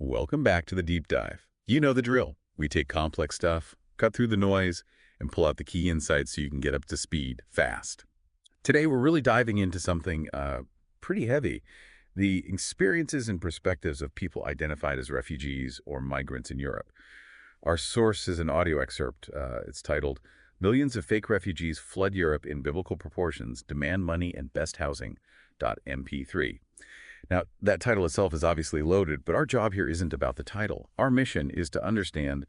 Welcome back to the deep dive. You know the drill. We take complex stuff, cut through the noise, and pull out the key insights so you can get up to speed fast. Today, we're really diving into something pretty heavy. The experiences and perspectives of people identified as refugees or migrants in Europe. Our source is an audio excerpt. It's titled, "Millions of Fake Refugees Flood Europe in Biblical Proportions, Demand Money and Best Housing." .mp3. Now, that title itself is obviously loaded, but our job here isn't about the title. Our mission is to understand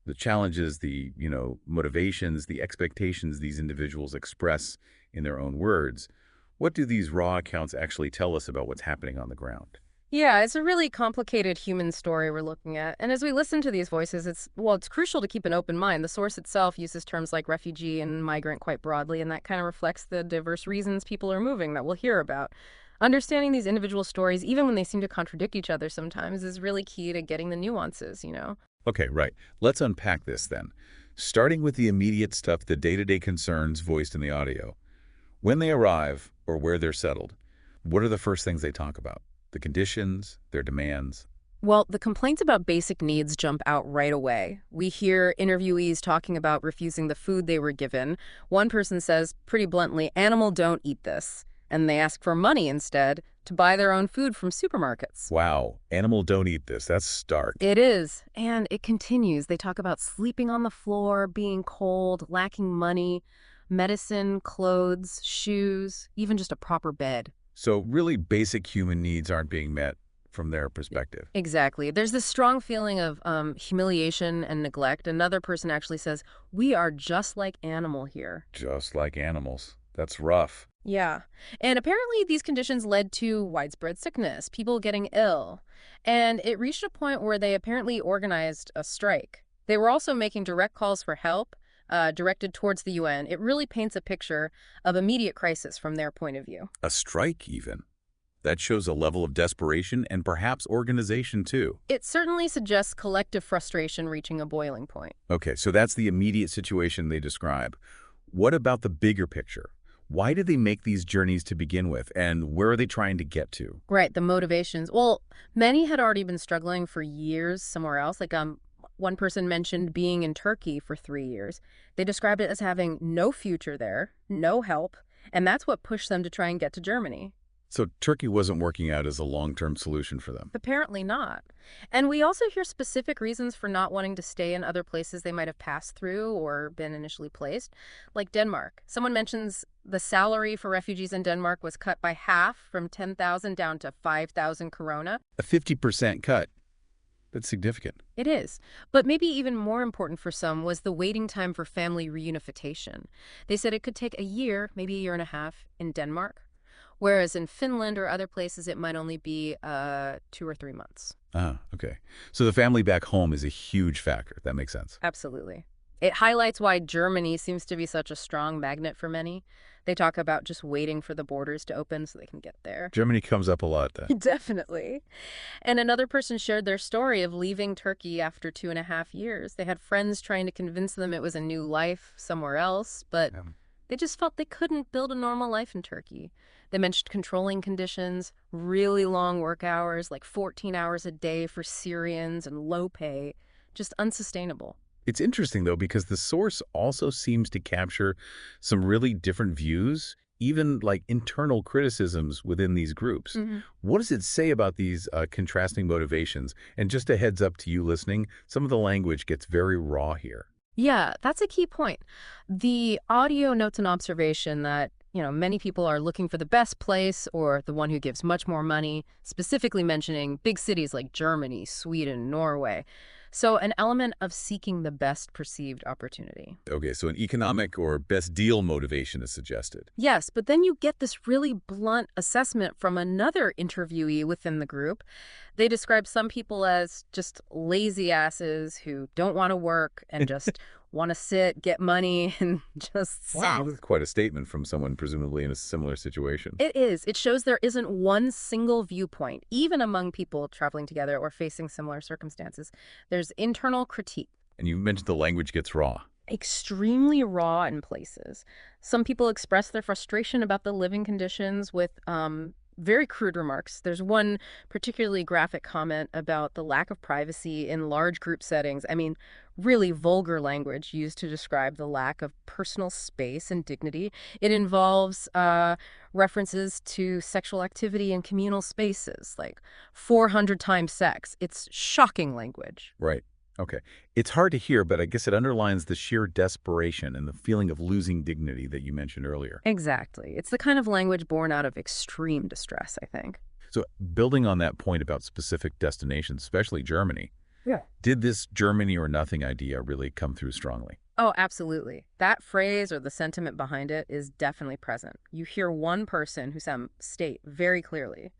the challenges, the motivations, the expectations these individuals express in their own words. What do these raw accounts actually tell us about what's happening on the ground? Yeah, it's a really complicated human story we're looking at. And as we listen to these voices, it's crucial to keep an open mind. The source itself uses terms like refugee and migrant quite broadly, and that kind of reflects the diverse reasons people are moving that we'll hear about. Understanding these individual stories, even when they seem to contradict each other sometimes, is really key to getting the nuances. Okay, right. Let's unpack this then. Starting with the immediate stuff, the day-to-day concerns voiced in the audio. When they arrive or where they're settled, what are the first things they talk about? The conditions, their demands? Well, the complaints about basic needs jump out right away. We hear interviewees talking about refusing the food they were given. One person says, pretty bluntly, "Animal, don't eat this." And they ask for money instead to buy their own food from supermarkets. Wow, animal don't eat this. That's stark. It is. And it continues. They talk about sleeping on the floor, being cold, lacking money, medicine, clothes, shoes, even just a proper bed. So really basic human needs aren't being met from their perspective. Exactly. There's this strong feeling of humiliation and neglect. Another person actually says, "We are just like animal here." Just like animals. That's rough. Yeah. And apparently these conditions led to widespread sickness, people getting ill. And it reached a point where they apparently organized a strike. They were also making direct calls for help, directed towards the UN. It really paints a picture of immediate crisis from their point of view. A strike, even. That shows a level of desperation and perhaps organization, too. It certainly suggests collective frustration reaching a boiling point. Okay, so that's the immediate situation they describe. What about the bigger picture? Why did they make these journeys to begin with, and where are they trying to get to? Right, the motivations. Well, many had already been struggling for years somewhere else. One person mentioned being in Turkey for 3 years. They described it as having no future there, no help, and that's what pushed them to try and get to Germany. So Turkey wasn't working out as a long-term solution for them. Apparently not. And we also hear specific reasons for not wanting to stay in other places they might have passed through or been initially placed, like Denmark. Someone mentions the salary for refugees in Denmark was cut by half, from 10,000 down to 5,000 krona. A 50% cut. That's significant. It is. But maybe even more important for some was the waiting time for family reunification. They said it could take a year, maybe a year and a half, in Denmark. Whereas in Finland or other places, it might only be 2 or 3 months. Ah, okay. So the family back home is a huge factor. That makes sense. Absolutely. It highlights why Germany seems to be such a strong magnet for many. They talk about just waiting for the borders to open so they can get there. Germany comes up a lot then. Definitely. And another person shared their story of leaving Turkey after 2.5 years. They had friends trying to convince them it was a new life somewhere else, but they just felt they couldn't build a normal life in Turkey. They mentioned controlling conditions, really long work hours, like 14 hours a day for Syrians, and low pay, just unsustainable. It's interesting, though, because the source also seems to capture some really different views, even like internal criticisms within these groups. What does it say about these contrasting motivations? And just a heads up to you listening, some of the language gets very raw here. Yeah, that's a key point. The audio notes an observation that, many people are looking for the best place or the one who gives much more money, specifically mentioning big cities like Germany, Sweden, Norway. So an element of seeking the best perceived opportunity. Okay, so an economic or best deal motivation is suggested. Yes, but then you get this really blunt assessment from another interviewee within the group. They describe some people as just lazy asses who don't want to work and just want to sit, get money, and just sit. Wow, that's quite a statement from someone presumably in a similar situation. It is. It shows there isn't one single viewpoint, even among people traveling together or facing similar circumstances. There's internal critique. And you mentioned the language gets raw. Extremely raw in places. Some people express their frustration about the living conditions with very crude remarks. There's one particularly graphic comment about the lack of privacy in large group settings. I mean, really vulgar language used to describe the lack of personal space and dignity. It involves references to sexual activity in communal spaces, like 400 times sex. It's shocking language. Right. Okay. It's hard to hear, but I guess it underlines the sheer desperation and the feeling of losing dignity that you mentioned earlier. Exactly. It's the kind of language born out of extreme distress, I think. So building on that point about specific destinations, especially Germany, Yeah. did this Germany or nothing idea really come through strongly? Oh, absolutely. That phrase or the sentiment behind it is definitely present. You hear one person who state very clearly,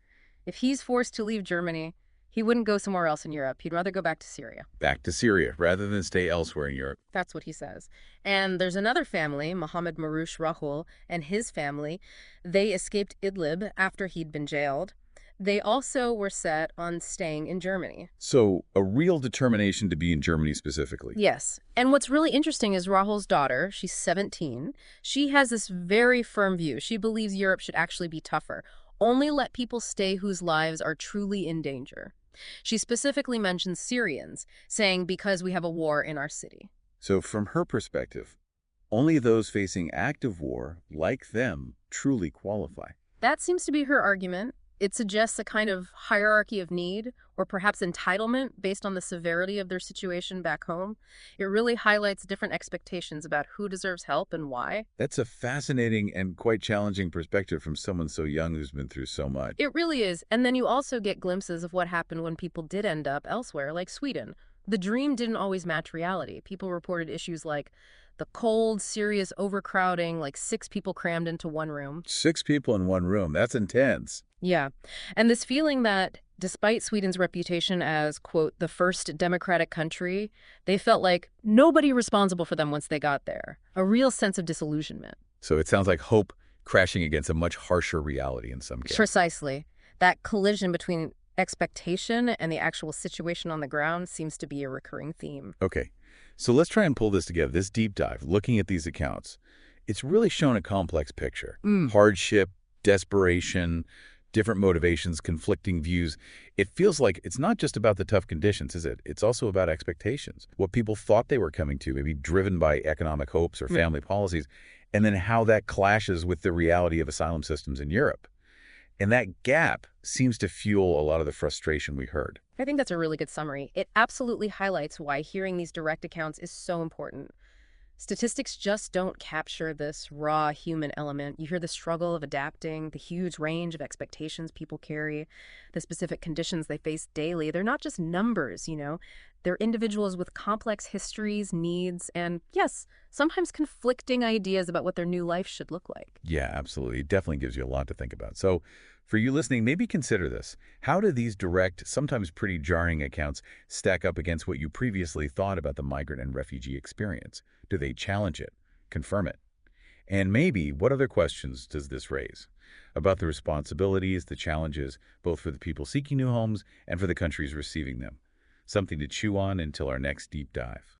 if he's forced to leave Germany, he wouldn't go somewhere else in Europe. He'd rather go back to Syria. Back to Syria rather than stay elsewhere in Europe. That's what he says. And there's another family, Mohammed Marouche Rahul and his family. They escaped Idlib after he'd been jailed. They also were set on staying in Germany. So a real determination to be in Germany specifically. Yes. And what's really interesting is Rahul's daughter, she's 17. She has this very firm view. She believes Europe should actually be tougher. Only let people stay whose lives are truly in danger. She specifically mentions Syrians, saying because we have a war in our city. So from her perspective, only those facing active war, like them, truly qualify. That seems to be her argument. It suggests a kind of hierarchy of need, or perhaps entitlement, based on the severity of their situation back home. It really highlights different expectations about who deserves help and why. That's a fascinating and quite challenging perspective from someone so young who's been through so much. It really is. And then you also get glimpses of what happened when people did end up elsewhere, like Sweden. The dream didn't always match reality. People reported issues like the cold, serious overcrowding, like 6 people crammed into one room. 6 people in one room. That's intense. Yeah. And this feeling that despite Sweden's reputation as, quote, the first democratic country, they felt like nobody responsible for them once they got there. A real sense of disillusionment. So it sounds like hope crashing against a much harsher reality in some cases. Precisely. That collision between expectation and the actual situation on the ground seems to be a recurring theme. Okay. So let's try and pull this together, this deep dive, looking at these accounts. It's really shown a complex picture. Hardship, desperation, different motivations, conflicting views. It feels like it's not just about the tough conditions, is it? It's also about expectations. What people thought they were coming to, maybe driven by economic hopes or family policies, and then how that clashes with the reality of asylum systems in Europe. And that gap seems to fuel a lot of the frustration we heard. I think that's a really good summary. It absolutely highlights why hearing these direct accounts is so important. Statistics just don't capture this raw human element. You hear the struggle of adapting, the huge range of expectations people carry, the specific conditions they face daily. They're not just numbers, They're individuals with complex histories, needs, and, yes, sometimes conflicting ideas about what their new life should look like. Yeah, absolutely. It definitely gives you a lot to think about. So for you listening, maybe consider this. How do these direct, sometimes pretty jarring accounts stack up against what you previously thought about the migrant and refugee experience? Do they challenge it, confirm it? And maybe, what other questions does this raise about the responsibilities, the challenges, both for the people seeking new homes and for the countries receiving them? Something to chew on until our next deep dive.